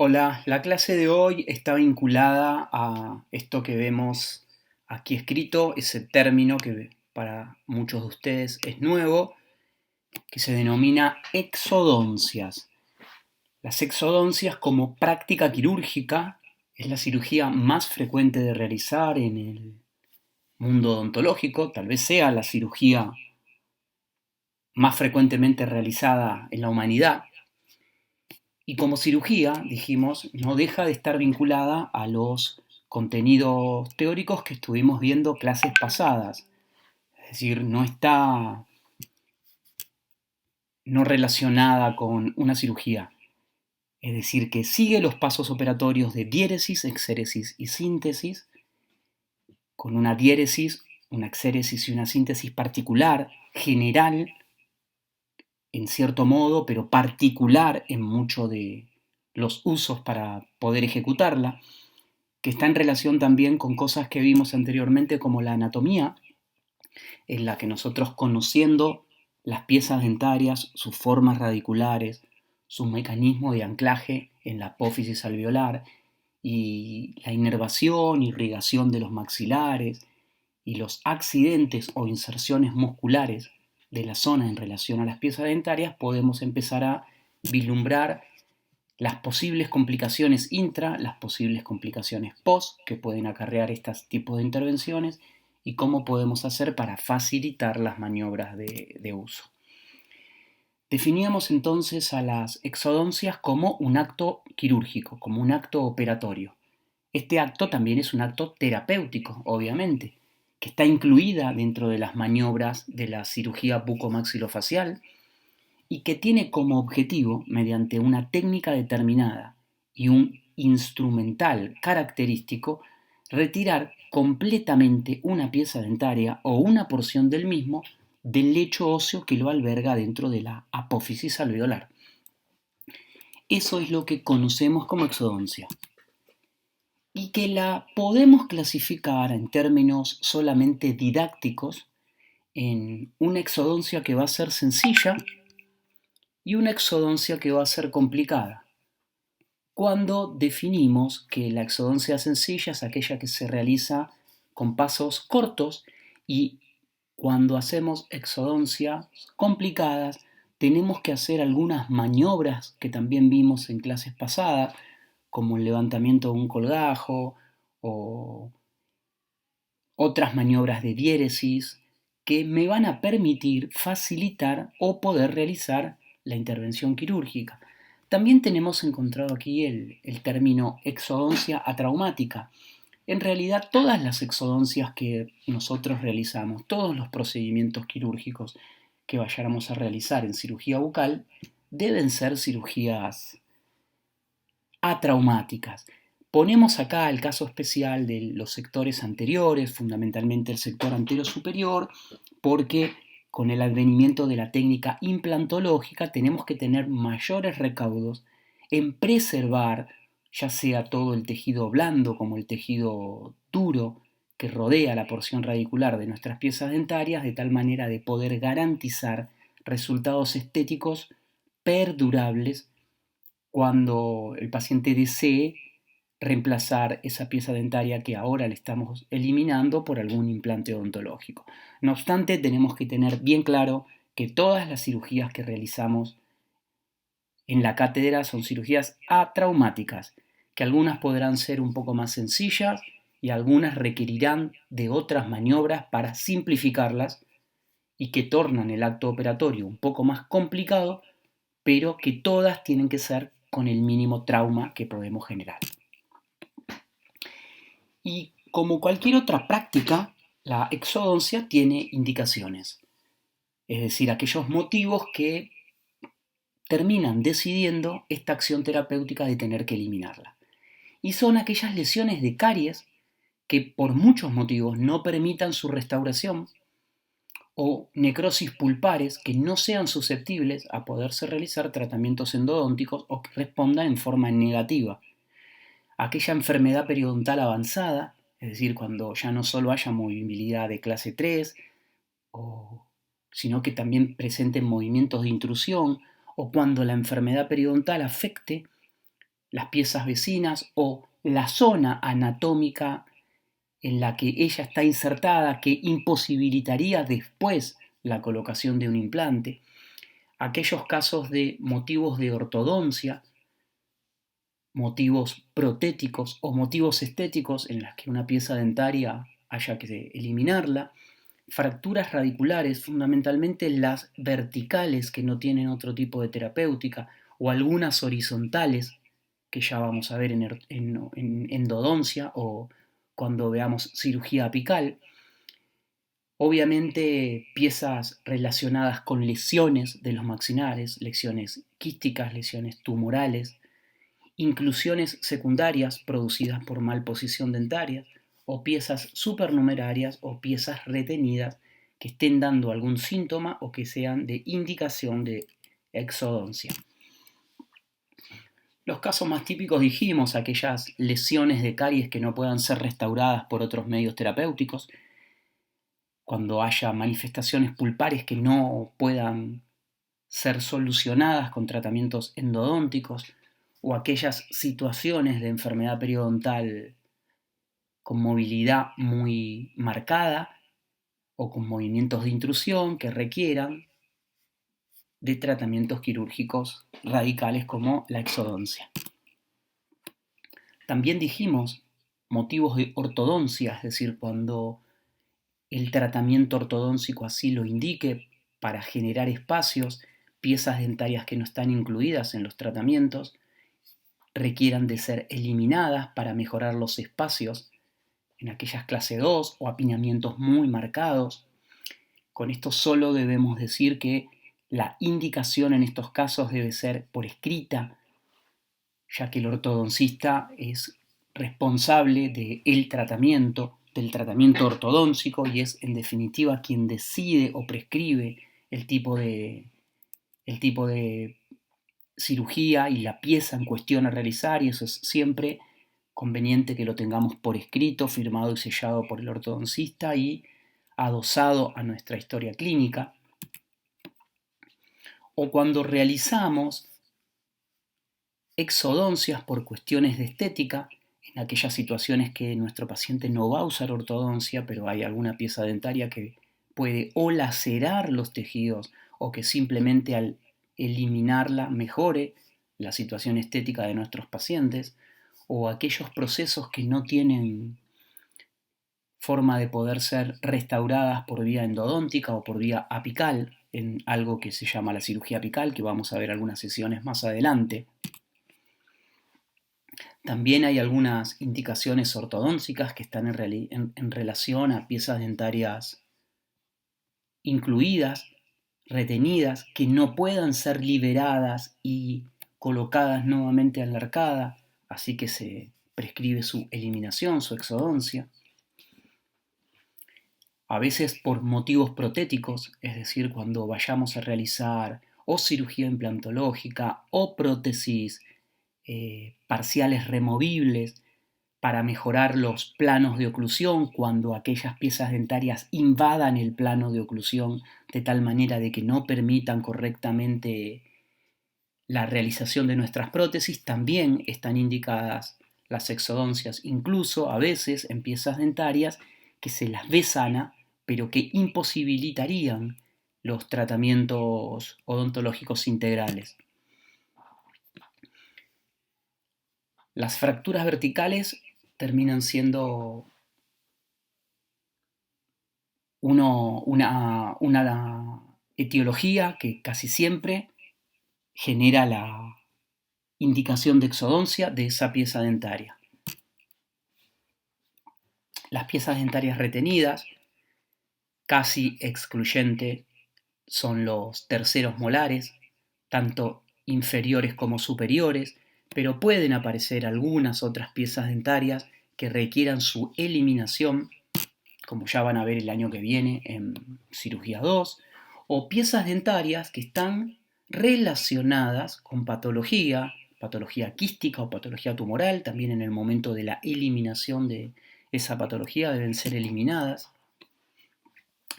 Hola, la clase de hoy está vinculada a esto que vemos aquí escrito, ese término que para muchos de ustedes es nuevo, que se denomina exodoncias. Las exodoncias como práctica quirúrgica es la cirugía más frecuente de realizar en el mundo odontológico, tal vez sea la cirugía más frecuentemente realizada en la humanidad. Y como cirugía, dijimos, no deja de estar vinculada a los contenidos teóricos que estuvimos viendo clases pasadas. Es decir, no está no relacionada con una cirugía. Es decir, que sigue los pasos operatorios de diéresis, exéresis y síntesis, con una diéresis, una exéresis y una síntesis particular, general, en cierto modo, pero particular en muchos de los usos para poder ejecutarla, que está en relación también con cosas que vimos anteriormente como la anatomía, en la que nosotros conociendo las piezas dentarias, sus formas radiculares, su mecanismo de anclaje en la apófisis alveolar y la inervación, irrigación de los maxilares y los accidentes o inserciones musculares de la zona en relación a las piezas dentarias, podemos empezar a vislumbrar las posibles complicaciones intra, las posibles complicaciones post que pueden acarrear estos tipos de intervenciones y cómo podemos hacer para facilitar las maniobras de uso. Definíamos entonces a las exodoncias como un acto quirúrgico, como un acto operatorio. Este acto también es un acto terapéutico, obviamente, que está incluida dentro de las maniobras de la cirugía bucomaxilofacial y que tiene como objetivo, mediante una técnica determinada y un instrumental característico, retirar completamente una pieza dentaria o una porción del mismo del lecho óseo que lo alberga dentro de la apófisis alveolar. Eso es lo que conocemos como exodoncia y que la podemos clasificar en términos solamente didácticos en una exodoncia que va a ser sencilla y una exodoncia que va a ser complicada. Cuando definimos que la exodoncia sencilla es aquella que se realiza con pasos cortos y cuando hacemos exodoncias complicadas tenemos que hacer algunas maniobras que también vimos en clases pasadas, como el levantamiento de un colgajo o otras maniobras de diéresis que me van a permitir facilitar o poder realizar la intervención quirúrgica. También tenemos encontrado aquí el término exodoncia atraumática. En realidad todas las exodoncias que nosotros realizamos, todos los procedimientos quirúrgicos que vayamos a realizar en cirugía bucal, deben ser cirugías atraumáticas. Ponemos acá el caso especial de los sectores anteriores, fundamentalmente el sector antero superior, porque con el advenimiento de la técnica implantológica tenemos que tener mayores recaudos en preservar ya sea todo el tejido blando como el tejido duro que rodea la porción radicular de nuestras piezas dentarias, de tal manera de poder garantizar resultados estéticos perdurables cuando el paciente desee reemplazar esa pieza dentaria que ahora le estamos eliminando por algún implante odontológico. No obstante, tenemos que tener bien claro que todas las cirugías que realizamos en la cátedra son cirugías atraumáticas, que algunas podrán ser un poco más sencillas y algunas requerirán de otras maniobras para simplificarlas y que tornan el acto operatorio un poco más complicado, pero que todas tienen que ser con el mínimo trauma que podemos generar. Y como cualquier otra práctica, la exodoncia tiene indicaciones, es decir, aquellos motivos que terminan decidiendo esta acción terapéutica de tener que eliminarla. Y son aquellas lesiones de caries que por muchos motivos no permitan su restauración o necrosis pulpares que no sean susceptibles a poderse realizar tratamientos endodónticos o que respondan en forma negativa. Aquella enfermedad periodontal avanzada, es decir, cuando ya no solo haya movilidad de clase 3, sino que también presenten movimientos de intrusión, o cuando la enfermedad periodontal afecte las piezas vecinas o la zona anatómica en la que ella está insertada que imposibilitaría después la colocación de un implante, aquellos casos de motivos de ortodoncia, motivos protéticos o motivos estéticos en las que una pieza dentaria haya que eliminarla, fracturas radiculares, fundamentalmente las verticales que no tienen otro tipo de terapéutica, o algunas horizontales que ya vamos a ver en endodoncia o cuando veamos cirugía apical. Obviamente piezas relacionadas con lesiones de los maxilares, lesiones quísticas, lesiones tumorales, inclusiones secundarias producidas por malposición dentaria, o piezas supernumerarias o piezas retenidas que estén dando algún síntoma o que sean de indicación de exodoncia. Los casos más típicos dijimos, aquellas lesiones de caries que no puedan ser restauradas por otros medios terapéuticos, cuando haya manifestaciones pulpares que no puedan ser solucionadas con tratamientos endodónticos, o aquellas situaciones de enfermedad periodontal con movilidad muy marcada o con movimientos de intrusión que requieran de tratamientos quirúrgicos radicales como la exodoncia. También dijimos motivos de ortodoncia, es decir, cuando el tratamiento ortodóntico así lo indique, para generar espacios, piezas dentarias que no están incluidas en los tratamientos requieran de ser eliminadas para mejorar los espacios en aquellas clase 2 o apiñamientos muy marcados. Con esto solo debemos decir que la indicación en estos casos debe ser por escrita, ya que el ortodoncista es responsable del tratamiento ortodóntico, y es en definitiva quien decide o prescribe el tipo de cirugía y la pieza en cuestión a realizar, y eso es siempre conveniente que lo tengamos por escrito, firmado y sellado por el ortodoncista y adosado a nuestra historia clínica. O cuando realizamos exodoncias por cuestiones de estética, en aquellas situaciones que nuestro paciente no va a usar ortodoncia, pero hay alguna pieza dentaria que puede o lacerar los tejidos o que simplemente al eliminarla mejore la situación estética de nuestros pacientes, o aquellos procesos que no tienen forma de poder ser restauradas por vía endodóntica o por vía apical, en algo que se llama la cirugía apical, que vamos a ver algunas sesiones más adelante. También hay algunas indicaciones ortodónticas que están en relación a piezas dentarias incluidas, retenidas, que no puedan ser liberadas y colocadas nuevamente en la arcada, así que se prescribe su eliminación, su exodoncia. A veces por motivos protéticos, es decir, cuando vayamos a realizar o cirugía implantológica o prótesis parciales removibles para mejorar los planos de oclusión, cuando aquellas piezas dentarias invadan el plano de oclusión de tal manera de que no permitan correctamente la realización de nuestras prótesis, también están indicadas las exodoncias, incluso a veces en piezas dentarias que se las ve sana, pero que imposibilitarían los tratamientos odontológicos integrales. Las fracturas verticales terminan siendo una etiología que casi siempre genera la indicación de exodoncia de esa pieza dentaria. Las piezas dentarias retenidas, casi excluyente, son los terceros molares, tanto inferiores como superiores, pero pueden aparecer algunas otras piezas dentarias que requieran su eliminación, como ya van a ver el año que viene en cirugía 2, o piezas dentarias que están relacionadas con patología quística o patología tumoral. También en el momento de la eliminación de esa patología deben ser eliminadas,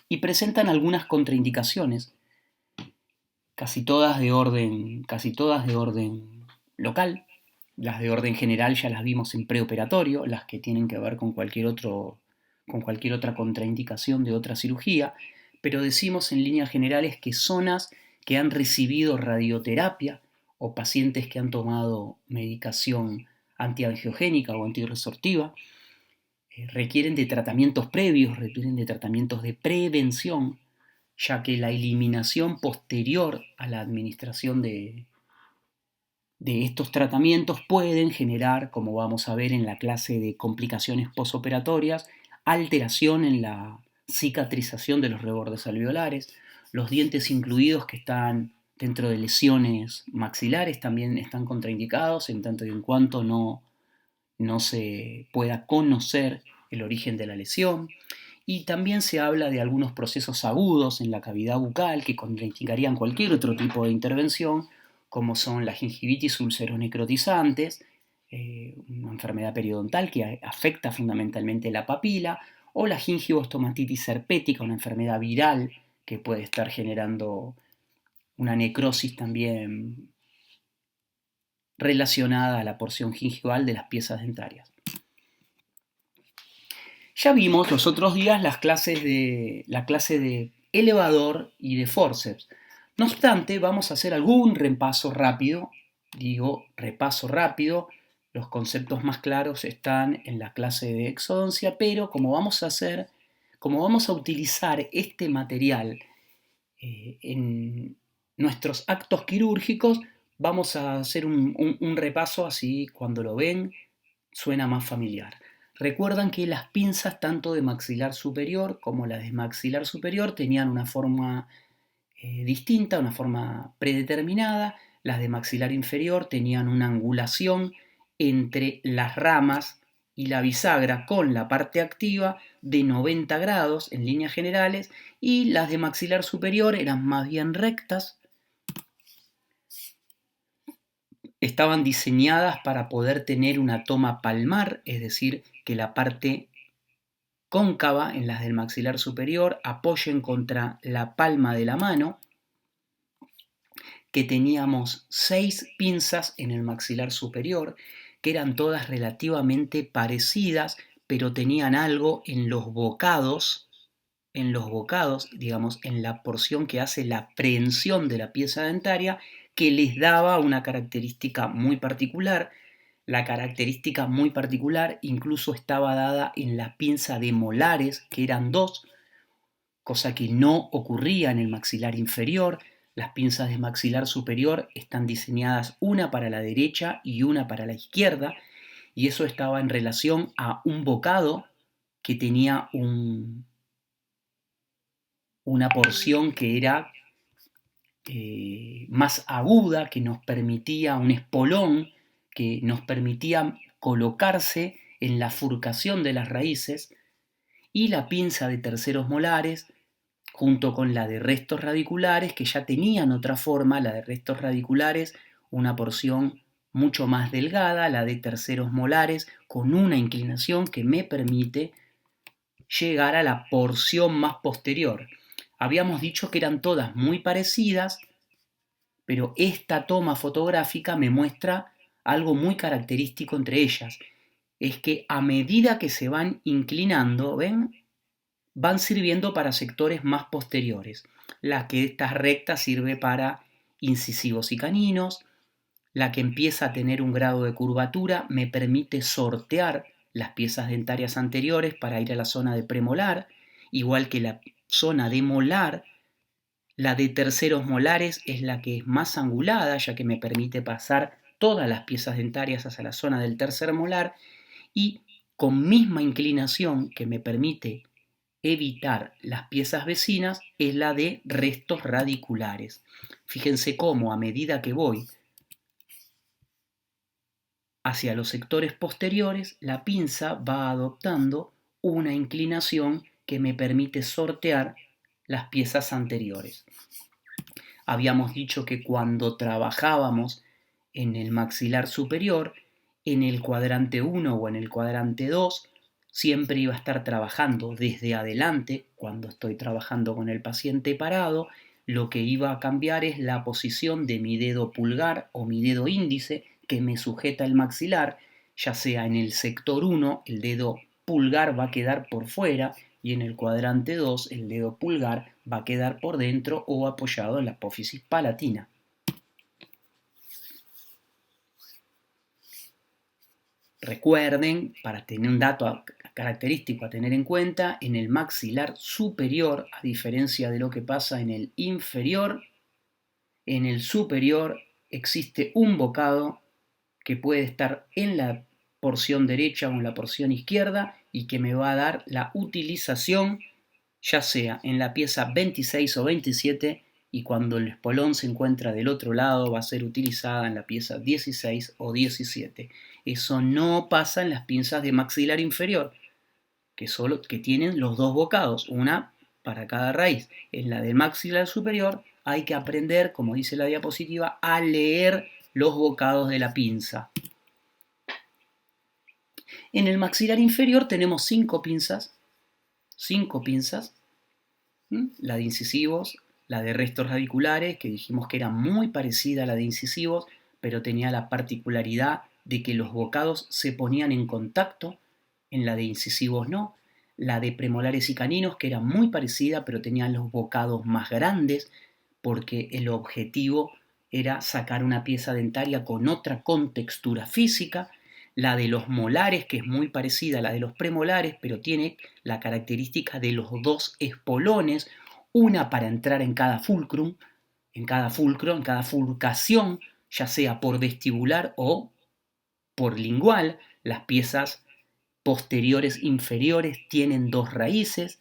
y presentan algunas contraindicaciones, casi todas de orden local, Las de orden general ya las vimos en preoperatorio, las que tienen que ver con con cualquier otra contraindicación de otra cirugía, pero decimos en líneas generales que zonas que han recibido radioterapia o pacientes que han tomado medicación antiangiogénica o antirresortiva requieren de tratamientos previos, requieren de tratamientos de prevención, ya que la eliminación posterior a la administración de estos tratamientos pueden generar, como vamos a ver en la clase de complicaciones posoperatorias, alteración en la cicatrización de los rebordes alveolares. Los dientes incluidos que están dentro de lesiones maxilares también están contraindicados en tanto y en cuanto no se pueda conocer el origen de la lesión. Y también se habla de algunos procesos agudos en la cavidad bucal que contraindicarían cualquier otro tipo de intervención, como son las gingivitis ulceronecrotizantes, una enfermedad periodontal que afecta fundamentalmente la papila, o la gingivostomatitis herpética, una enfermedad viral que puede estar generando una necrosis también relacionada a la porción gingival de las piezas dentarias. Ya vimos los otros días la clase de elevador y de forceps. No obstante, vamos a hacer algún repaso rápido. Digo, repaso rápido. Los conceptos más claros están en la clase de exodoncia, pero como vamos a utilizar este material en nuestros actos quirúrgicos, vamos a hacer un repaso así cuando lo ven suena más familiar. Recuerdan que las pinzas tanto de maxilar superior como las de maxilar superior tenían una forma distinta, una forma predeterminada. Las de maxilar inferior tenían una angulación entre las ramas y la bisagra con la parte activa de 90 grados en líneas generales, y las de maxilar superior eran más bien rectas. Estaban diseñadas para poder tener una toma palmar, es decir, que la parte cóncava en las del maxilar superior apoyen contra la palma de la mano, que teníamos 6 pinzas en el maxilar superior, que eran todas relativamente parecidas, pero tenían algo en los bocados, digamos, en la porción que hace la prehensión de la pieza dentaria, que les daba una característica muy particular. La característica muy particular incluso estaba dada en la pinza de molares, que eran 2, cosa que no ocurría en el maxilar inferior. Las pinzas de maxilar superior están diseñadas una para la derecha y una para la izquierda, y eso estaba en relación a un bocado que tenía una porción que era más aguda, que nos permitía un espolón, que nos permitía colocarse en la furcación de las raíces, y la pinza de terceros molares, junto con la de restos radiculares, que ya tenían otra forma, la de restos radiculares, una porción mucho más delgada, la de terceros molares, con una inclinación que me permite llegar a la porción más posterior. Habíamos dicho que eran todas muy parecidas, pero esta toma fotográfica me muestra algo muy característico entre ellas. Es que a medida que se van inclinando, ¿ven?, van sirviendo para sectores más posteriores. La que esta recta sirve para incisivos y caninos. La que empieza a tener un grado de curvatura me permite sortear las piezas dentarias anteriores para ir a la zona de premolar, igual que la zona de molar. La de terceros molares es la que es más angulada, ya que me permite pasar todas las piezas dentarias hacia la zona del tercer molar, y con misma inclinación que me permite evitar las piezas vecinas es la de restos radiculares. Fíjense cómo a medida que voy hacia los sectores posteriores, la pinza va adoptando una inclinación que me permite sortear las piezas anteriores. Habíamos dicho que cuando trabajábamos en el maxilar superior, en el cuadrante 1 o en el cuadrante 2, siempre iba a estar trabajando desde adelante. Cuando estoy trabajando con el paciente parado, lo que iba a cambiar es la posición de mi dedo pulgar o mi dedo índice, que me sujeta el maxilar, ya sea en el sector 1, el dedo pulgar va a quedar por fuera, y en el cuadrante 2, el dedo pulgar va a quedar por dentro o apoyado en la apófisis palatina. Recuerden, para tener un dato característico a tener en cuenta, en el maxilar superior, a diferencia de lo que pasa en el inferior, en el superior existe un bocado que puede estar en la porción derecha o en la porción izquierda y que me va a dar la utilización ya sea en la pieza 26 o 27 y cuando el espolón se encuentra del otro lado va a ser utilizada en la pieza 16 o 17. Eso no pasa en las pinzas de maxilar inferior, que tienen los dos bocados, una para cada raíz. En la de maxilar superior hay que aprender, como dice la diapositiva, a leer los bocados de la pinza. En el maxilar inferior tenemos 5 pinzas, la de incisivos, la de restos radiculares, que dijimos que era muy parecida a la de incisivos, pero tenía la particularidad de que los bocados se ponían en contacto, en la de incisivos no. La de premolares y caninos, que era muy parecida, pero tenían los bocados más grandes, porque el objetivo era sacar una pieza dentaria con otra contextura física. La de los molares, que es muy parecida a la de los premolares, pero tiene la característica de los dos espolones, una para entrar en cada fulcrum, en cada fulcación, ya sea por vestibular o por lingual. Las piezas posteriores inferiores tienen 2 raíces,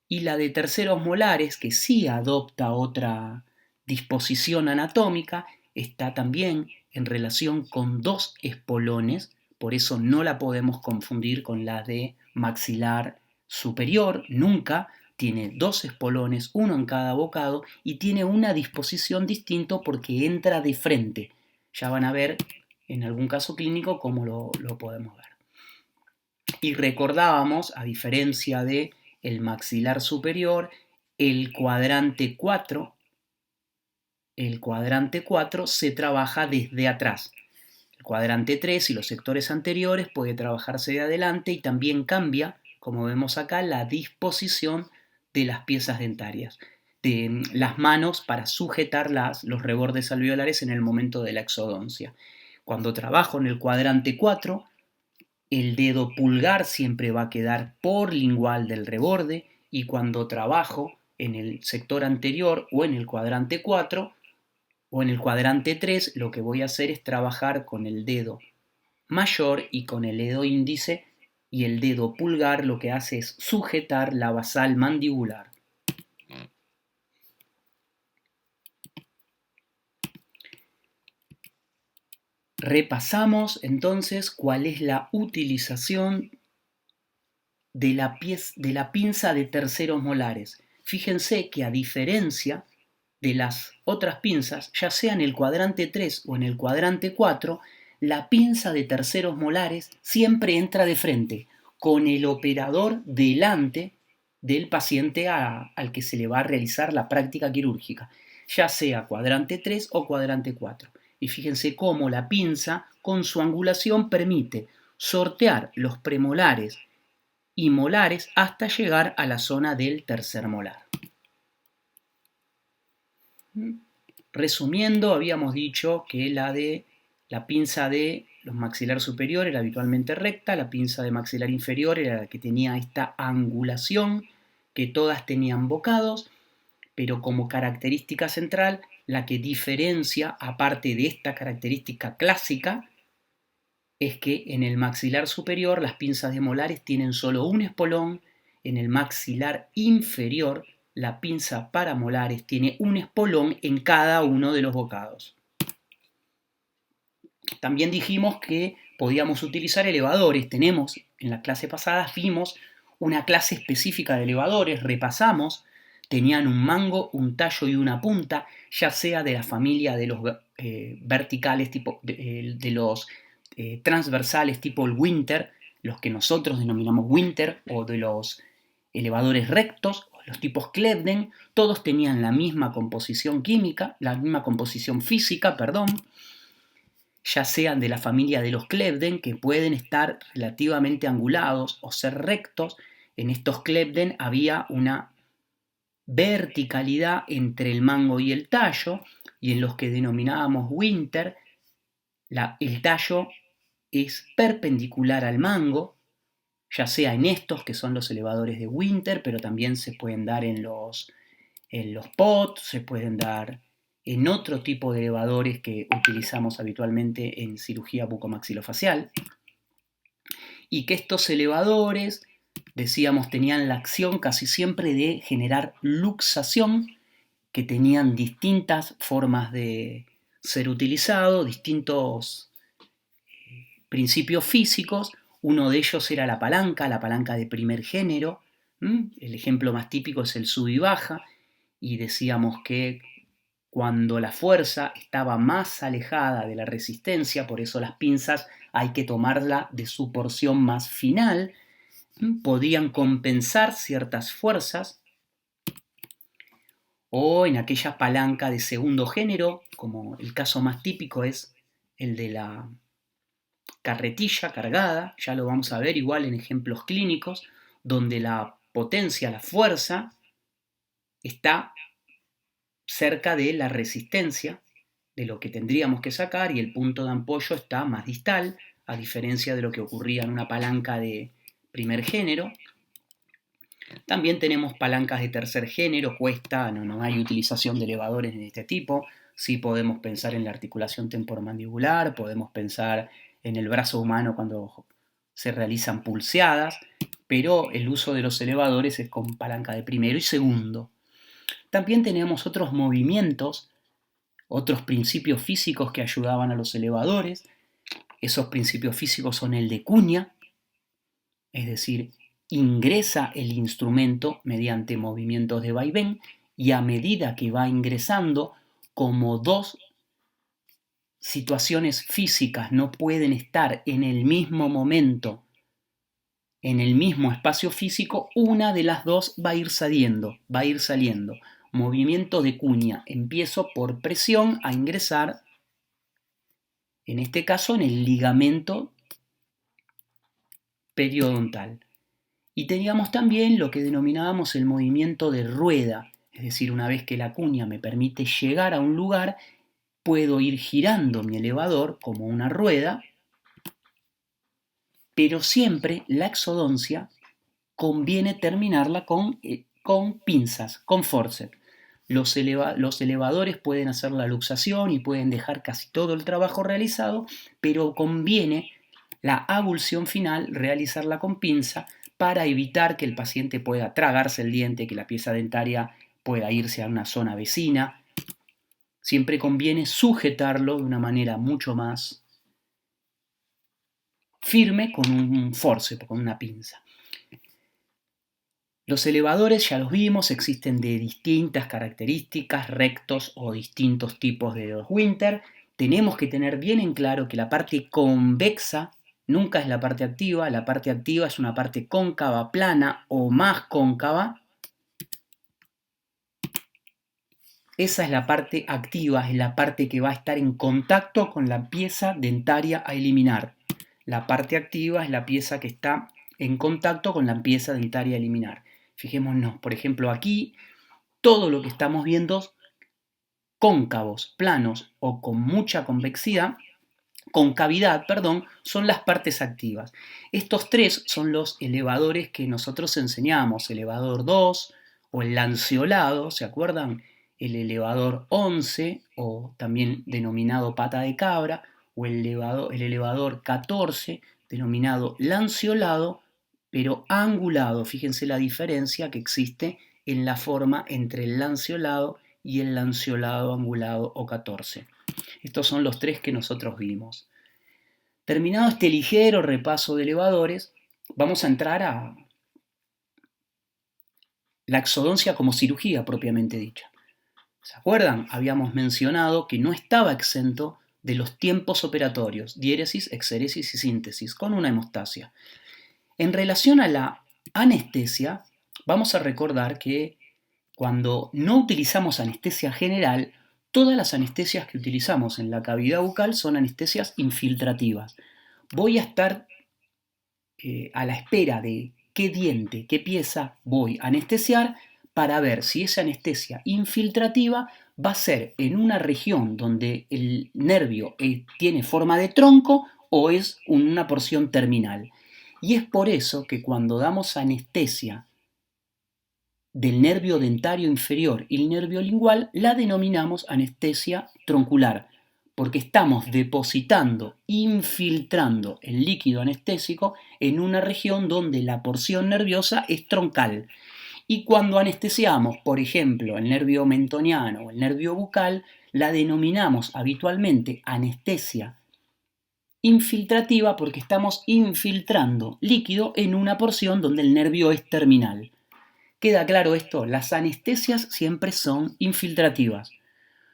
y la de terceros molares, que sí adopta otra disposición anatómica, está también en relación con 2 espolones, por eso no la podemos confundir con la de maxilar superior, nunca. Tiene 2 espolones, uno en cada bocado, y tiene una disposición distinta porque entra de frente. Ya van a ver en algún caso clínico cómo lo podemos ver. Y recordábamos, a diferencia de el maxilar superior, el cuadrante 4 se trabaja desde atrás. El cuadrante 3 y los sectores anteriores puede trabajarse de adelante y también cambia, como vemos acá, la disposición de las piezas dentarias, de las manos para sujetar los rebordes alveolares en el momento de la exodoncia. Cuando trabajo en el cuadrante 4, el dedo pulgar siempre va a quedar por lingual del reborde, y cuando trabajo en el sector anterior o en el cuadrante 4 o en el cuadrante 3, lo que voy a hacer es trabajar con el dedo mayor y con el dedo índice, y el dedo pulgar lo que hace es sujetar la basal mandibular. Repasamos entonces cuál es la utilización de la pinza de terceros molares. Fíjense que a diferencia de las otras pinzas, ya sea en el cuadrante 3 o en el cuadrante 4, la pinza de terceros molares siempre entra de frente, con el operador delante del paciente al que se le va a realizar la práctica quirúrgica, ya sea cuadrante 3 o cuadrante 4. Y fíjense cómo la pinza, con su angulación, permite sortear los premolares y molares hasta llegar a la zona del tercer molar. Resumiendo, habíamos dicho que la pinza de los maxilar superior era habitualmente recta, la pinza de maxilar inferior era la que tenía esta angulación, que todas tenían bocados, pero como característica central, la que diferencia, aparte de esta característica clásica, es que en el maxilar superior las pinzas de molares tienen solo un espolón, en el maxilar inferior la pinza para molares tiene un espolón en cada uno de los bocados. También dijimos que podíamos utilizar elevadores. En la clase pasada vimos una clase específica de elevadores, repasamos, tenían un mango, un tallo y una punta, ya sea de la familia de los verticales, de los transversales tipo el Winter, los que nosotros denominamos Winter, o de los elevadores rectos, los tipos Klebden. Todos tenían la misma composición química, la misma composición física, perdón. ya sean de la familia de los Klebden, que pueden estar relativamente angulados o ser rectos. En estos Klebden había una verticalidad entre el mango y el tallo, y en los que denominábamos Winter, el tallo es perpendicular al mango, ya sea en estos, que son los elevadores de Winter, pero también se pueden dar en los POT, se pueden dar en otro tipo de elevadores que utilizamos habitualmente en cirugía bucomaxilofacial, y que estos elevadores, decíamos, tenían la acción casi siempre de generar luxación, que tenían distintas formas de ser utilizados, distintos principios físicos. Uno de ellos era la palanca de primer género. El ejemplo más típico es el sub y baja, y decíamos que cuando la fuerza estaba más alejada de la resistencia, por eso las pinzas hay que tomarla de su porción más final, podían compensar ciertas fuerzas, o en aquella palanca de segundo género, como el caso más típico es el de la carretilla cargada, ya lo vamos a ver igual en ejemplos clínicos, donde la potencia, la fuerza, está cerca de la resistencia de lo que tendríamos que sacar, y el punto de apoyo está más distal, a diferencia de lo que ocurría en una palanca de primer género. También tenemos palancas de tercer género, no hay utilización de elevadores de este tipo. Sí podemos pensar en la articulación temporomandibular, podemos pensar en el brazo humano cuando se realizan pulseadas, pero el uso de los elevadores es con palanca de primero y segundo. También tenemos otros movimientos, otros principios físicos que ayudaban a los elevadores. Esos principios físicos son el de cuña, es decir, ingresa el instrumento mediante movimientos de vaivén, y a medida que va ingresando, como dos situaciones físicas no pueden estar en el mismo momento, en el mismo espacio físico, una de las dos va a ir saliendo. Movimiento de cuña, empiezo por presión a ingresar, en este caso en el ligamento periodontal. Y teníamos también lo que denominábamos el movimiento de rueda, es decir, una vez que la cuña me permite llegar a un lugar, puedo ir girando mi elevador como una rueda, pero siempre la exodoncia conviene terminarla con pinzas, con forceps. Los elevadores pueden hacer la luxación y pueden dejar casi todo el trabajo realizado, pero conviene la abulsión final realizarla con pinza para evitar que el paciente pueda tragarse el diente, que la pieza dentaria pueda irse a una zona vecina. Siempre conviene sujetarlo de una manera mucho más firme con un forceps, con una pinza. Los elevadores, ya los vimos, existen de distintas características, rectos o distintos tipos de dedos Winter. Tenemos que tener bien en claro que la parte convexa nunca es la parte activa es una parte cóncava, plana o más cóncava. Esa es la parte activa, es la parte que va a estar en contacto con la pieza dentaria a eliminar. La parte activa es la pieza que está en contacto con la pieza dentaria a eliminar. Fijémonos, por ejemplo, aquí todo lo que estamos viendo cóncavos, planos o con mucha concavidad, son las partes activas. Estos tres son los elevadores que nosotros enseñamos, elevador 2 o el lanceolado, ¿se acuerdan? El elevador 11, o también denominado pata de cabra, o el elevador 14, denominado lanceolado, pero angulado. Fíjense la diferencia que existe en la forma entre el lanceolado y el lanceolado angulado o 14. Estos son los tres que nosotros vimos. Terminado este ligero repaso de elevadores, vamos a entrar a la exodoncia como cirugía propiamente dicha. ¿Se acuerdan? Habíamos mencionado que no estaba exento de los tiempos operatorios, diéresis, exéresis y síntesis, con una hemostasia. En relación a la anestesia, vamos a recordar que cuando no utilizamos anestesia general, Todas las anestesias que utilizamos en la cavidad bucal son anestesias infiltrativas. Voy a estar a la espera de qué diente, qué pieza voy a anestesiar para ver si esa anestesia infiltrativa va a ser en una región donde el nervio tiene forma de tronco o es una porción terminal. Y es por eso que cuando damos anestesia del nervio dentario inferior y el nervio lingual, la denominamos anestesia troncular, porque estamos depositando, infiltrando el líquido anestésico en una región donde la porción nerviosa es troncal. Y cuando anestesiamos, por ejemplo, el nervio mentoniano o el nervio bucal, la denominamos habitualmente anestesia infiltrativa porque estamos infiltrando líquido en una porción donde el nervio es terminal. ¿Queda claro esto? Las anestesias siempre son infiltrativas.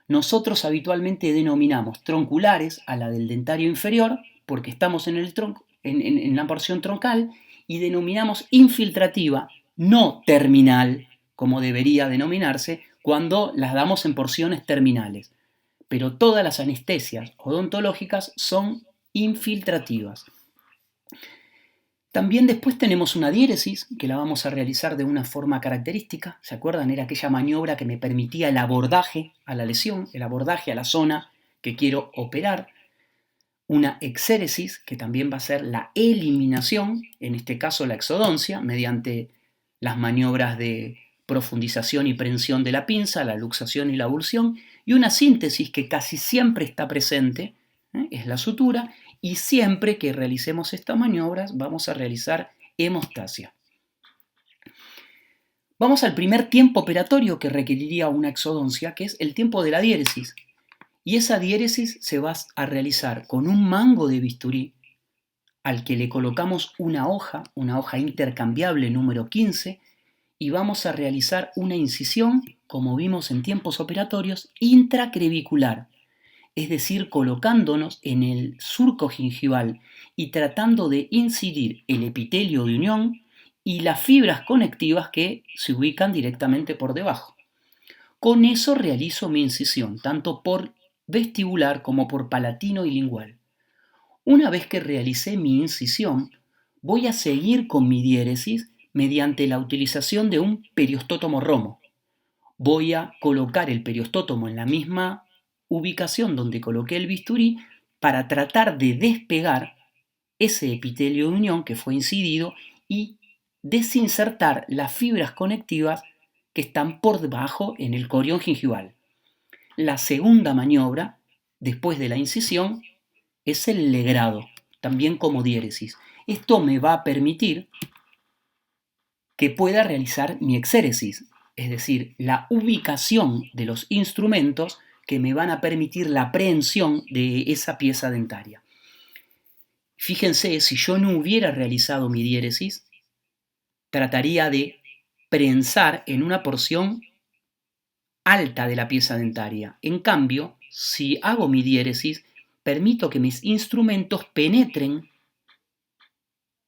Nosotros habitualmente denominamos tronculares a la del dentario inferior porque estamos en la porción troncal, y denominamos infiltrativa, no terminal, como debería denominarse, cuando las damos en porciones terminales. Pero todas las anestesias odontológicas son infiltrativas. También después tenemos una diéresis, que la vamos a realizar de una forma característica. ¿Se acuerdan? Era aquella maniobra que me permitía el abordaje a la lesión, el abordaje a la zona que quiero operar. Una exéresis, que también va a ser la eliminación, en este caso la exodoncia, mediante las maniobras de profundización y prensión de la pinza, la luxación y la abulsión. Y una síntesis que casi siempre está presente, es la sutura. Y siempre que realicemos estas maniobras vamos a realizar hemostasia. Vamos al primer tiempo operatorio que requeriría una exodoncia, que es el tiempo de la diéresis. Y esa diéresis se va a realizar con un mango de bisturí al que le colocamos una hoja intercambiable número 15, y vamos a realizar una incisión, como vimos en tiempos operatorios, intracrevicular. Es decir, colocándonos en el surco gingival y tratando de incidir el epitelio de unión y las fibras conectivas que se ubican directamente por debajo. Con eso realizo mi incisión, tanto por vestibular como por palatino y lingual. Una vez que realicé mi incisión, voy a seguir con mi diéresis mediante la utilización de un periostótomo romo. Voy a colocar el periostótomo en la misma ubicación donde coloqué el bisturí para tratar de despegar ese epitelio de unión que fue incidido y desinsertar las fibras conectivas que están por debajo en el corión gingival. La segunda maniobra, después de la incisión, es el legrado, también como diéresis. Esto me va a permitir que pueda realizar mi exéresis, es decir, la ubicación de los instrumentos que me van a permitir la aprehensión de esa pieza dentaria. Fíjense, si yo no hubiera realizado mi diéresis, trataría de prensar en una porción alta de la pieza dentaria. En cambio, si hago mi diéresis, permito que mis instrumentos penetren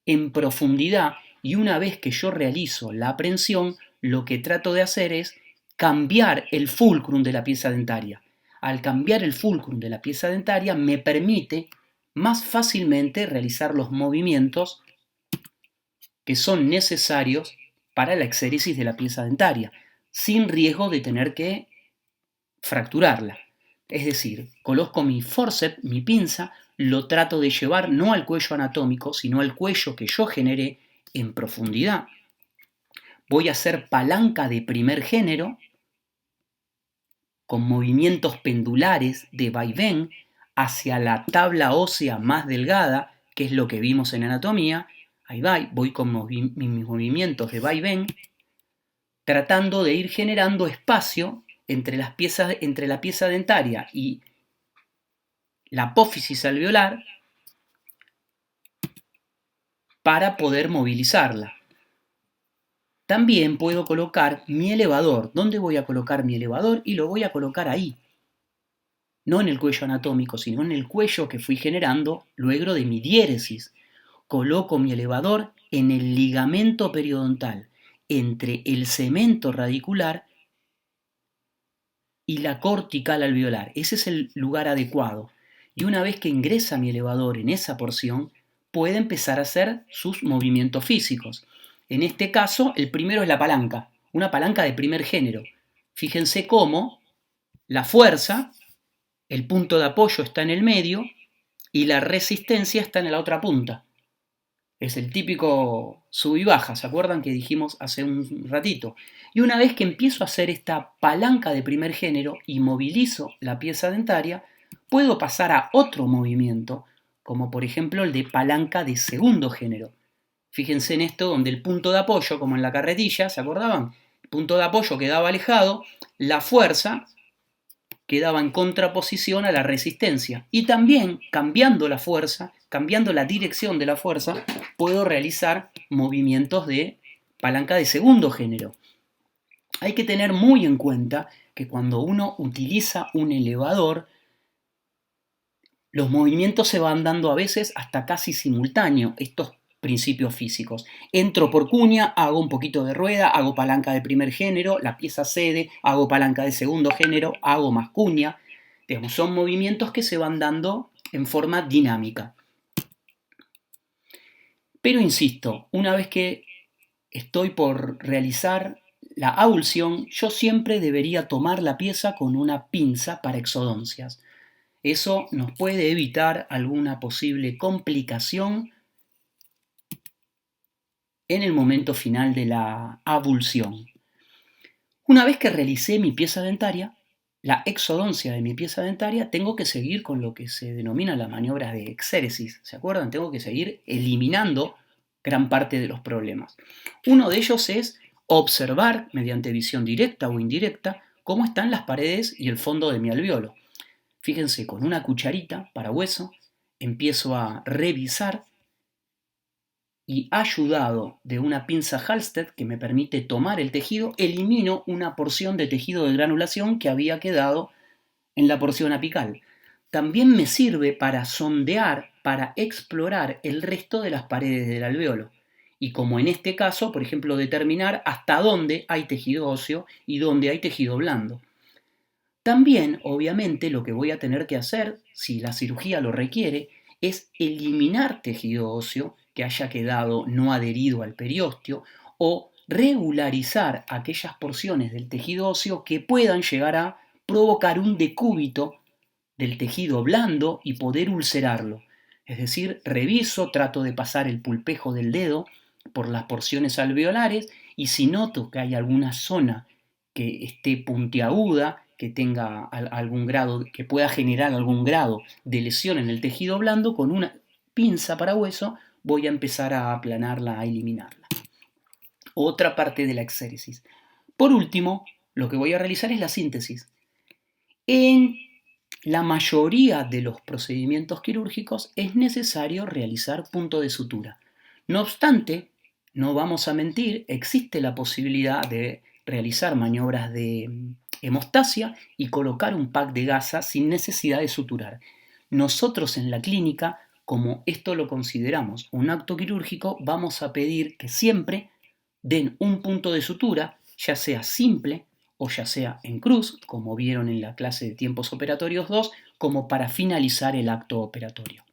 en profundidad, y una vez que yo realizo la aprehensión, lo que trato de hacer es cambiar el fulcrum de la pieza dentaria. Al cambiar el fulcrum de la pieza dentaria me permite más fácilmente realizar los movimientos que son necesarios para la exéresis de la pieza dentaria, sin riesgo de tener que fracturarla. Es decir, coloco mi forceps, mi pinza, lo trato de llevar no al cuello anatómico, sino al cuello que yo generé en profundidad. Voy a hacer palanca de primer género, con movimientos pendulares de vaivén hacia la tabla ósea más delgada, que es lo que vimos en anatomía. Ahí voy con mis movimientos de vaivén, tratando de ir generando espacio entre la pieza dentaria y la apófisis alveolar para poder movilizarla. También puedo colocar mi elevador. ¿Dónde voy a colocar mi elevador? Y lo voy a colocar ahí. No en el cuello anatómico, sino en el cuello que fui generando luego de mi diéresis. Coloco mi elevador en el ligamento periodontal, entre el cemento radicular y la cortical alveolar. Ese es el lugar adecuado. Y una vez que ingresa mi elevador en esa porción, puede empezar a hacer sus movimientos físicos. En este caso, el primero es la palanca, una palanca de primer género. Fíjense cómo la fuerza, el punto de apoyo está en el medio y la resistencia está en la otra punta. Es el típico sub y baja, ¿se acuerdan que dijimos hace un ratito? Y una vez que empiezo a hacer esta palanca de primer género y movilizo la pieza dentaria, puedo pasar a otro movimiento, como por ejemplo el de palanca de segundo género. Fíjense en esto donde el punto de apoyo, como en la carretilla, ¿se acordaban? El punto de apoyo quedaba alejado, la fuerza quedaba en contraposición a la resistencia. Y también, cambiando la fuerza, cambiando la dirección de la fuerza, puedo realizar movimientos de palanca de segundo género. Hay que tener muy en cuenta que cuando uno utiliza un elevador, los movimientos se van dando a veces hasta casi simultáneo, estos principios físicos. Entro por cuña, hago un poquito de rueda, hago palanca de primer género, la pieza cede, hago palanca de segundo género, hago más cuña. Digamos, son movimientos que se van dando en forma dinámica. Pero insisto, una vez que estoy por realizar la avulsión, yo siempre debería tomar la pieza con una pinza para exodoncias. Eso nos puede evitar alguna posible complicación en el momento final de la avulsión. Una vez que realicé mi pieza dentaria, la exodoncia de mi pieza dentaria, tengo que seguir con lo que se denomina la maniobra de exéresis. ¿Se acuerdan? Tengo que seguir eliminando gran parte de los problemas. Uno de ellos es observar, mediante visión directa o indirecta, cómo están las paredes y el fondo de mi alveolo. Fíjense, con una cucharita para hueso, empiezo a revisar y ayudado de una pinza Halsted que me permite tomar el tejido, elimino una porción de tejido de granulación que había quedado en la porción apical. También me sirve para sondear, para explorar el resto de las paredes del alveolo. Y como en este caso, por ejemplo, determinar hasta dónde hay tejido óseo y dónde hay tejido blando. También, obviamente, lo que voy a tener que hacer, si la cirugía lo requiere, es eliminar tejido óseo que haya quedado no adherido al periósteo o regularizar aquellas porciones del tejido óseo que puedan llegar a provocar un decúbito del tejido blando y poder ulcerarlo. Es decir, reviso, trato de pasar el pulpejo del dedo por las porciones alveolares y si noto que hay alguna zona que esté puntiaguda, que tenga algún grado, que pueda generar algún grado de lesión en el tejido blando, con una pinza para hueso voy a empezar a aplanarla, a eliminarla. Otra parte de la exéresis. Por último, lo que voy a realizar es la síntesis. En la mayoría de los procedimientos quirúrgicos es necesario realizar punto de sutura. No obstante, no vamos a mentir, existe la posibilidad de realizar maniobras de hemostasia y colocar un pack de gasa sin necesidad de suturar. Nosotros en la clínica, como esto lo consideramos un acto quirúrgico, vamos a pedir que siempre den un punto de sutura, ya sea simple o ya sea en cruz, como vieron en la clase de tiempos operatorios 2, como para finalizar el acto operatorio.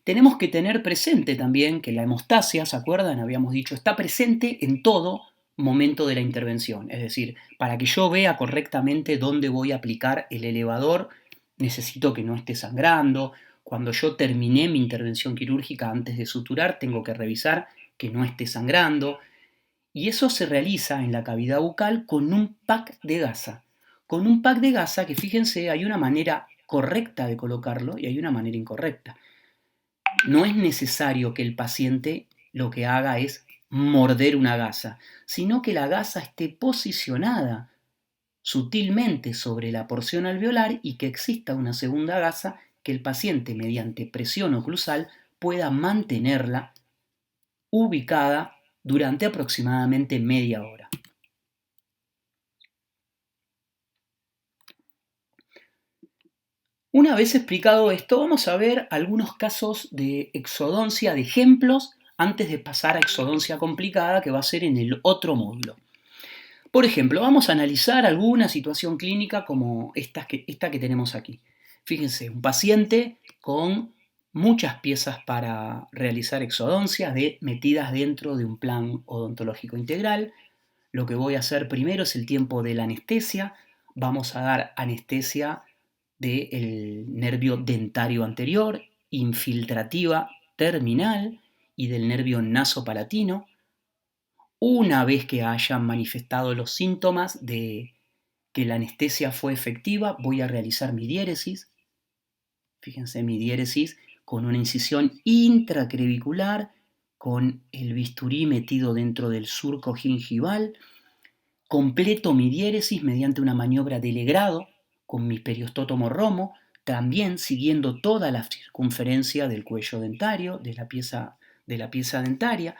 Tenemos que tener presente también que la hemostasia, ¿se acuerdan? Habíamos dicho, está presente en todo momento de la intervención. Es decir, para que yo vea correctamente dónde voy a aplicar el elevador, necesito que no esté sangrando. Cuando yo terminé mi intervención quirúrgica antes de suturar, tengo que revisar que no esté sangrando. Y eso se realiza en la cavidad bucal con un pack de gasa. Con un pack de gasa que, fíjense, hay una manera correcta de colocarlo y hay una manera incorrecta. No es necesario que el paciente lo que haga es morder una gasa, sino que la gasa esté posicionada sutilmente sobre la porción alveolar y que exista una segunda gasa que el paciente, mediante presión oclusal, pueda mantenerla ubicada durante aproximadamente media hora. Una vez explicado esto, vamos a ver algunos casos de exodoncia, de ejemplos, antes de pasar a exodoncia complicada, que va a ser en el otro módulo. Por ejemplo, vamos a analizar alguna situación clínica como esta que tenemos aquí. Fíjense, un paciente con muchas piezas para realizar exodoncias metidas dentro de un plan odontológico integral. Lo que voy a hacer primero es el tiempo de la anestesia. Vamos a dar anestesia del nervio dentario anterior, infiltrativa terminal y del nervio nasopalatino. Una vez que hayan manifestado los síntomas de que la anestesia fue efectiva, voy a realizar mi diéresis. Fíjense, mi diéresis con una incisión intracrevicular, con el bisturí metido dentro del surco gingival. Completo mi diéresis mediante una maniobra de legrado con mi periostótomo romo, también siguiendo toda la circunferencia del cuello dentario, de la pieza dentaria.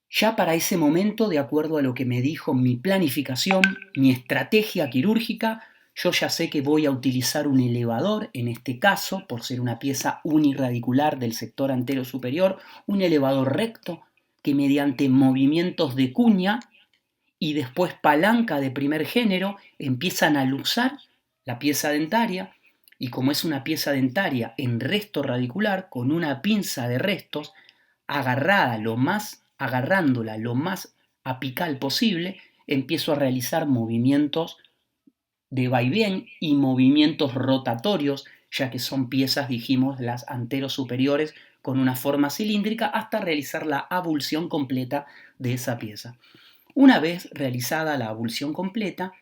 Ya para ese momento, de acuerdo a lo que me dijo mi planificación, mi estrategia quirúrgica, yo ya sé que voy a utilizar un elevador, en este caso, por ser una pieza uniradicular del sector antero superior, un elevador recto que mediante movimientos de cuña y después palanca de primer género empiezan a luxar la pieza dentaria, y como es una pieza dentaria en resto radicular, con una pinza de restos agarrándola lo más apical posible, empiezo a realizar movimientos de vaivén y movimientos rotatorios, ya que son piezas, dijimos, las anterosuperiores con una forma cilíndrica, hasta realizar la abulsión completa de esa pieza. Una vez realizada la abulsión completa,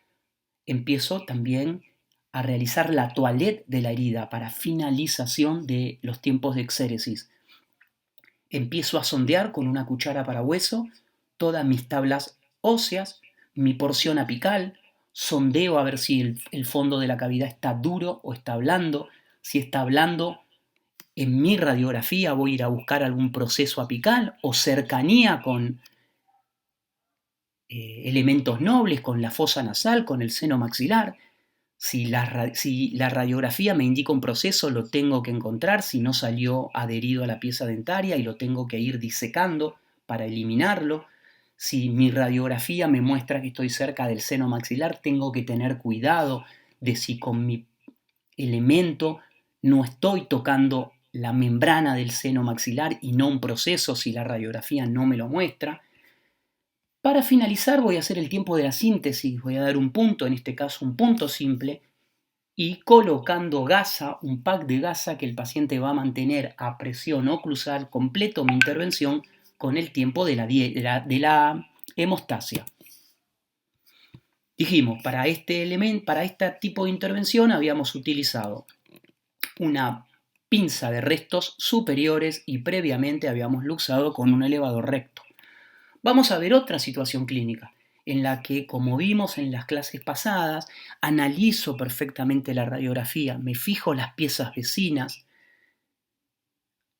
empiezo también a realizar la toilette de la herida para finalización de los tiempos de exéresis. Empiezo a sondear con una cuchara para hueso todas mis tablas óseas, mi porción apical, sondeo a ver si el fondo de la cavidad está duro o está blando. Si está blando, en mi radiografía voy a ir a buscar algún proceso apical o cercanía con elementos nobles, con la fosa nasal, con el seno maxilar. Si la radiografía me indica un proceso, lo tengo que encontrar, si no salió adherido a la pieza dentaria y lo tengo que ir disecando para eliminarlo. Si mi radiografía me muestra que estoy cerca del seno maxilar, tengo que tener cuidado de si con mi elemento no estoy tocando la membrana del seno maxilar y no un proceso si la radiografía no me lo muestra. Para finalizar voy a hacer el tiempo de la síntesis, voy a dar un punto, en este caso un punto simple, y colocando gasa, un pack de gasa que el paciente va a mantener a presión oclusal, completo mi intervención con el tiempo de la hemostasia. Dijimos, para este tipo de intervención habíamos utilizado una pinza de restos superiores y previamente habíamos luxado con un elevador recto. Vamos a ver otra situación clínica en la que, como vimos en las clases pasadas, analizo perfectamente la radiografía, me fijo las piezas vecinas,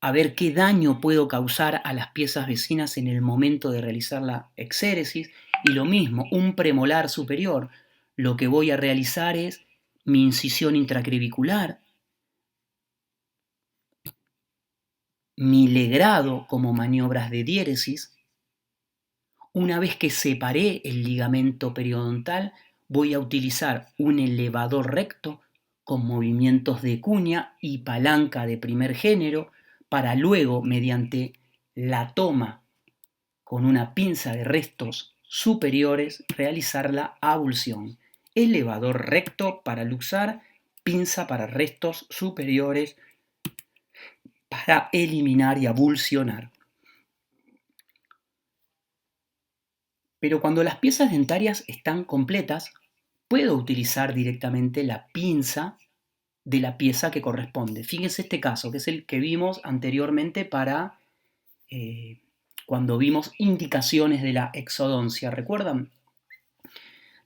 a ver qué daño puedo causar a las piezas vecinas en el momento de realizar la exéresis, y lo mismo, un premolar superior. Lo que voy a realizar es mi incisión intracrevicular, mi legrado como maniobras de diéresis. Una vez que separé el ligamento periodontal, voy a utilizar un elevador recto con movimientos de cuña y palanca de primer género para luego, mediante la toma con una pinza de restos superiores, realizar la abulsión. Elevador recto para luxar, pinza para restos superiores para eliminar y abulsionar. Pero cuando las piezas dentarias están completas, puedo utilizar directamente la pinza de la pieza que corresponde. Fíjense este caso, que es el que vimos anteriormente para cuando vimos indicaciones de la exodoncia. ¿Recuerdan?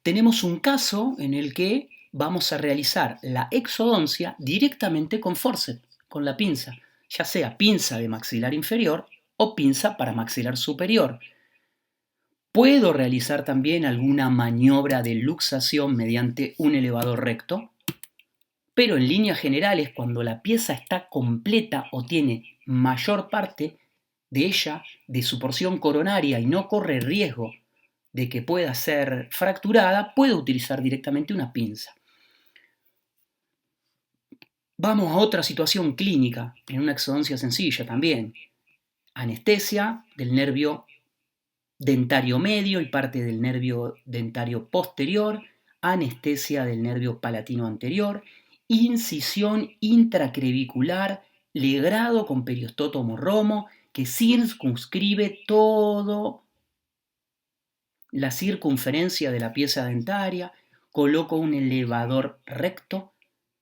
Tenemos un caso en el que vamos a realizar la exodoncia directamente con forceps, con la pinza, ya sea pinza de maxilar inferior o pinza para maxilar superior. Puedo realizar también alguna maniobra de luxación mediante un elevador recto, pero en líneas generales, cuando la pieza está completa o tiene mayor parte de ella, de su porción coronaria y no corre riesgo de que pueda ser fracturada, puedo utilizar directamente una pinza. Vamos a otra situación clínica, en una exodoncia sencilla también. Anestesia del nervio dentario medio y parte del nervio dentario posterior, anestesia del nervio palatino anterior, incisión intracrevicular, legrado con periostótomo romo, que circunscribe todo la circunferencia de la pieza dentaria, coloco un elevador recto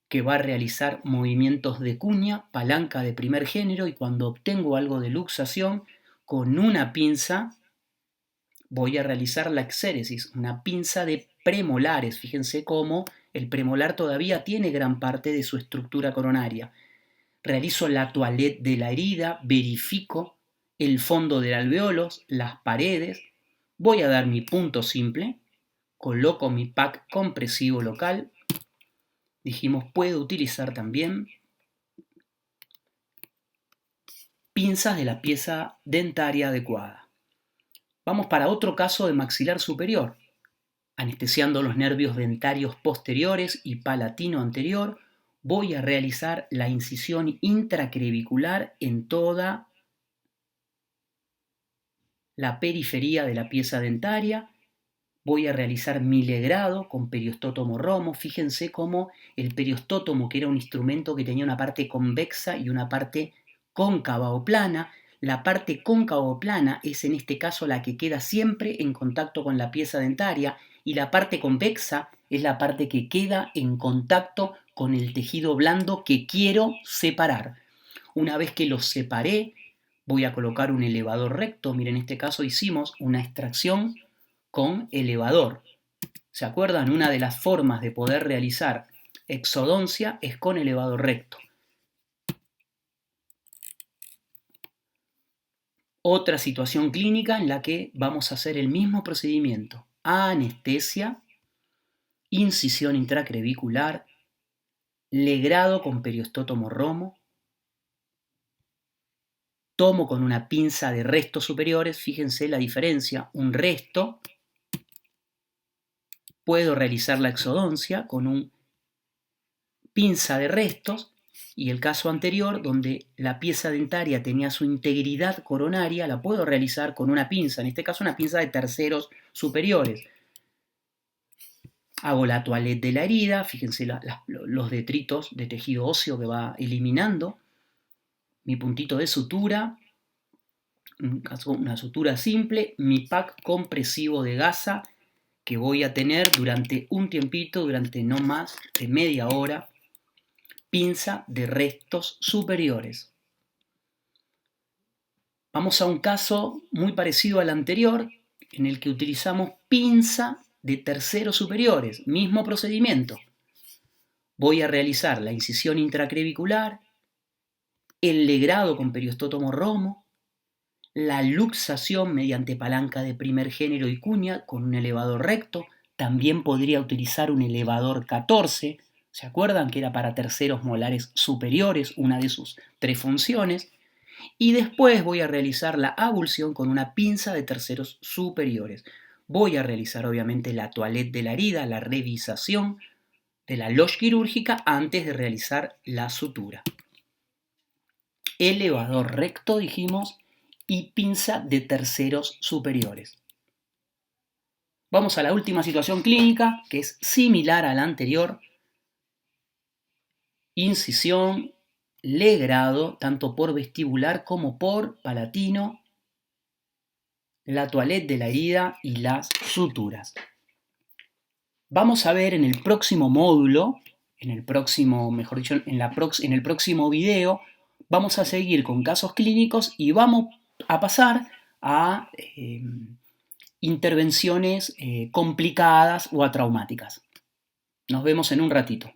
que va a realizar movimientos de cuña, palanca de primer género, y cuando obtengo algo de luxación, con una pinza voy a realizar la exéresis, una pinza de premolares. Fíjense cómo el premolar todavía tiene gran parte de su estructura coronaria. Realizo la toilette de la herida, verifico el fondo del alveolos, las paredes, voy a dar mi punto simple, coloco mi pack compresivo local. Dijimos, puedo utilizar también pinzas de la pieza dentaria adecuada. Vamos para otro caso de maxilar superior. Anestesiando los nervios dentarios posteriores y palatino anterior, voy a realizar la incisión intracrevicular en toda la periferia de la pieza dentaria. Voy a realizar mi legrado con periostótomo romo. Fíjense cómo el periostótomo, que era un instrumento que tenía una parte convexa y una parte cóncava o plana, la parte cóncava o plana es en este caso la que queda siempre en contacto con la pieza dentaria, y la parte convexa es la parte que queda en contacto con el tejido blando que quiero separar. Una vez que los separé, voy a colocar un elevador recto. Miren, en este caso hicimos una extracción con elevador. ¿Se acuerdan? Una de las formas de poder realizar exodoncia es con elevador recto. Otra situación clínica en la que vamos a hacer el mismo procedimiento. Anestesia, incisión intracrevicular, legrado con periostótomo romo, tomo con una pinza de restos superiores. Fíjense la diferencia, un resto. Puedo realizar la exodoncia con un pinza de restos, y el caso anterior, donde la pieza dentaria tenía su integridad coronaria, la puedo realizar con una pinza, en este caso una pinza de terceros superiores. Hago la toilette de la herida, fíjense los detritos de tejido óseo que va eliminando, mi puntito de sutura, una sutura simple, mi pack compresivo de gasa que voy a tener durante un tiempito, durante no más de media hora, pinza de restos superiores. Vamos a un caso muy parecido al anterior, en el que utilizamos pinza de terceros superiores, mismo procedimiento. Voy a realizar la incisión intracrevicular, el legrado con periostótomo romo, la luxación mediante palanca de primer género y cuña con un elevador recto. También podría utilizar un elevador 14, ¿se acuerdan que era para terceros molares superiores, una de sus tres funciones? Y después voy a realizar la abulsión con una pinza de terceros superiores. Voy a realizar obviamente la toilette de la herida, la revisación de la loge quirúrgica antes de realizar la sutura. Elevador recto, dijimos, y pinza de terceros superiores. Vamos a la última situación clínica, que es similar a la anterior. Incisión, legrado, tanto por vestibular como por palatino, la toilette de la herida y las suturas. Vamos a ver en el próximo módulo, en el próximo video, vamos a seguir con casos clínicos y vamos a pasar a intervenciones complicadas o a traumáticas. Nos vemos en un ratito.